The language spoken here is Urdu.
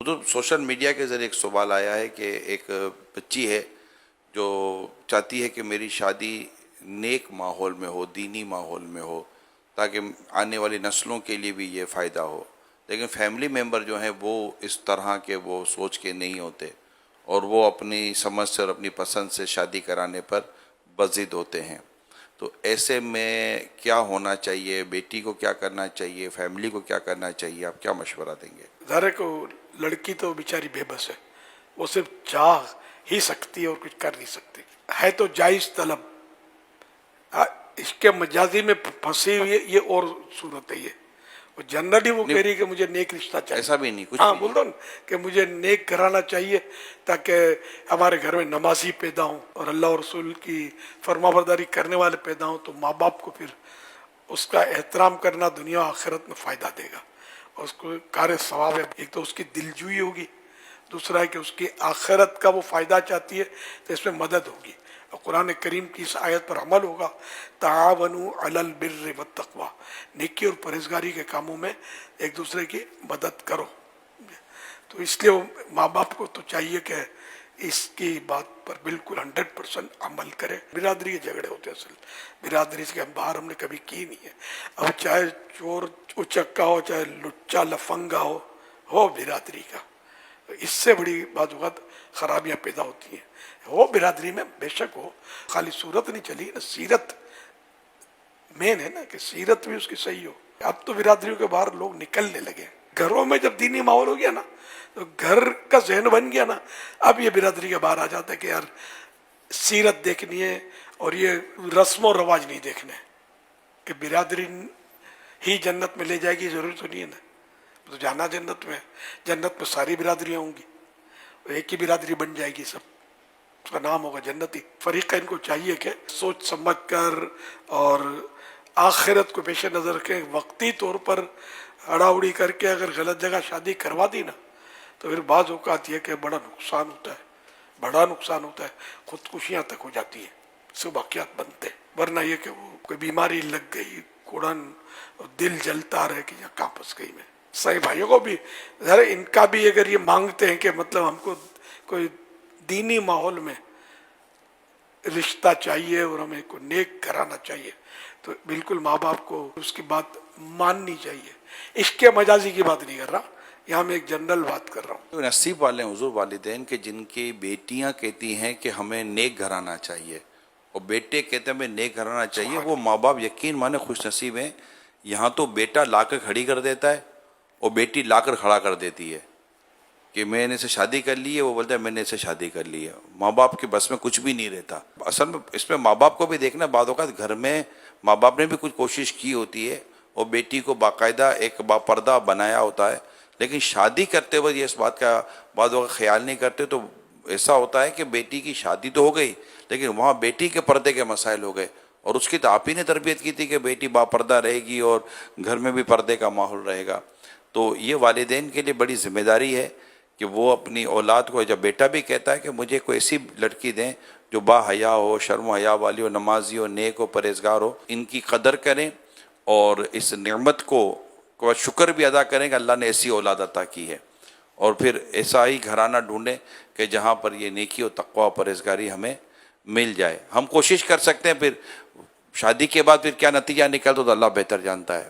حضور سوشل میڈیا کے ذریعے ایک سوال آیا ہے کہ ایک بچی ہے جو چاہتی ہے کہ میری شادی نیک ماحول میں ہو، دینی ماحول میں ہو، تاکہ آنے والی نسلوں کے لیے بھی یہ فائدہ ہو، لیکن فیملی ممبر جو ہیں وہ اس طرح کے وہ سوچ کے نہیں ہوتے اور وہ اپنی سمجھ سے اور اپنی پسند سے شادی کرانے پر بضد ہوتے ہیں۔ تو ایسے میں کیا ہونا چاہیے؟ بیٹی کو کیا کرنا چاہیے؟ فیملی کو کیا کرنا چاہیے؟ آپ کیا مشورہ دیں گے؟ ظاہر کو لڑکی تو بیچاری بے بس ہے، وہ صرف چاہ ہی سکتی ہے اور کچھ کر نہیں سکتی ہے۔ تو جائز طلب اس کے مجازی میں پھنسی ہوئی ہے، یہ اور صورت ہے۔ یہ وہ جنرلی وہ کہہ رہی ہے کہ مجھے نیک رشتہ چاہیے، ایسا بھی نہیں کچھ ہاں بھی بول دو نا کہ مجھے نیک گھرانہ چاہیے تاکہ ہمارے گھر میں نمازی پیدا ہوں اور اللہ اور رسول کی فرما برداری کرنے والے پیدا ہوں، تو ماں باپ کو پھر اس کا احترام کرنا دنیا و آخرت میں فائدہ دے گا، اور اس کو کار ثواب ہے۔ ایک تو اس کی دلجوئی ہوگی، دوسرا ہے کہ اس کی آخرت کا وہ فائدہ چاہتی ہے تو اس میں مدد ہوگی، اور قرآن کریم کی اس آیت پر عمل ہوگا، تعاونوا علی البر والتقوی، نیکی اور پرہیزگاری کے کاموں میں ایک دوسرے کی مدد کرو۔ تو اس لیے ماں باپ کو تو چاہیے کہ اس کی بات پر بالکل 100% عمل کرے۔ برادری کے جھگڑے ہوتے ہیں، اصل برادری سے باہر ہم نے کبھی کی نہیں ہے۔ اب چاہے چور اچکا ہو، چاہے لچا لفنگا ہو برادری کا، اس سے بڑی بعض اوقات خرابیاں پیدا ہوتی ہیں۔ وہ برادری میں بے شک ہو، خالی صورت نہیں چلی نا، سیرت مین ہے نا، کہ سیرت بھی اس کی صحیح ہو۔ اب تو برادریوں کے باہر لوگ نکلنے لگے، گھروں میں جب دینی ماحول ہو گیا نا تو گھر کا ذہن بن گیا نا، اب یہ برادری کے باہر آ جاتا ہے کہ یار سیرت دیکھنی ہے اور یہ رسم و رواج نہیں دیکھنے، کہ برادری ہی جنت میں لے جائے گی ضروری تو نہیں ہے نا، تو جانا جنت میں، جنت میں ساری برادریاں ہوں گی، ایک ہی برادری بن جائے گی، سب اس کا نام ہوگا جنتی۔ فریقین کو چاہیے کہ سوچ سمجھ کر اور آخرت کو پیش نظر رکھیں، وقتی طور پر اڑا اڑی کر کے اگر غلط جگہ شادی کروا دی نا تو پھر بعض اوقات یہ کہ بڑا نقصان ہوتا ہے، بڑا نقصان ہوتا ہے، خودکشیاں تک ہو جاتی ہیں، سب واقعات بنتے ہیں۔ ورنہ یہ کہ وہ کوئی بیماری لگ گئی، کوڑن، دل جلتا رہے کہ یہ کہاں پھنس گئی میں۔ صحیح بھائیوں کو بھی ذرا ان کا بھی اگر یہ مانگتے ہیں کہ مطلب ہم کو کوئی دینی ماحول میں رشتہ چاہیے اور ہمیں کو نیک کرانا چاہیے، تو بالکل ماں باپ کو اس کی بات ماننی چاہیے۔ عشق مجازی کی بات نہیں کر رہا، یہاں میں ایک جنرل بات کر رہا ہوں۔ نصیب والے ہیں حضور والدین کہ جن کی بیٹیاں کہتی ہیں کہ ہمیں نیک گھرانہ چاہیے اور بیٹے کہتے ہیں ہمیں نیک گھرانہ چاہیے، وہ ماں باپ یقین مانے خوش نصیب ہیں۔ یہاں تو بیٹا لا کر کھڑی کر دیتا ہے اور بیٹی لا کر کھڑا کر دیتی ہے کہ میں نے اسے شادی کر لی ہے، وہ بولتا ہے میں نے اسے شادی کر لی ہے۔ ماں باپ کے بس میں کچھ بھی نہیں رہتا۔ اصل میں اس میں ماں باپ کو بھی دیکھنا، بعض اوقات گھر میں ماں باپ نے بھی کچھ کوشش کی ہوتی ہے اور بیٹی کو باقاعدہ ایک باپردہ بنایا ہوتا ہے، لیکن شادی کرتے وقت یہ اس بات کا بعض اوقات خیال نہیں کرتے، تو ایسا ہوتا ہے کہ بیٹی کی شادی تو ہو گئی لیکن وہاں بیٹی کے پردے کے مسائل ہو گئے، اور اس کی تو آپ ہی نے تربیت کی تھی کہ بیٹی باپردہ رہے گی اور گھر میں بھی پردے کا ماحول رہے گا۔ تو یہ والدین کے لیے بڑی ذمہ داری ہے کہ وہ اپنی اولاد کو، جب بیٹا بھی کہتا ہے کہ مجھے کوئی ایسی لڑکی دیں جو با حیا ہو، شرم و حیا والی ہو، نمازی ہو، نیک ہو، پرہیزگار ہو، ان کی قدر کریں اور اس نعمت کو شکر بھی ادا کریں کہ اللہ نے ایسی اولاد عطا کی ہے، اور پھر ایسا ہی گھرانہ ڈھونڈیں کہ جہاں پر یہ نیکی و تقوی و پرہیزگاری ہمیں مل جائے۔ ہم کوشش کر سکتے ہیں، پھر شادی کے بعد پھر کیا نتیجہ نکلتا تو اللہ بہتر جانتا ہے۔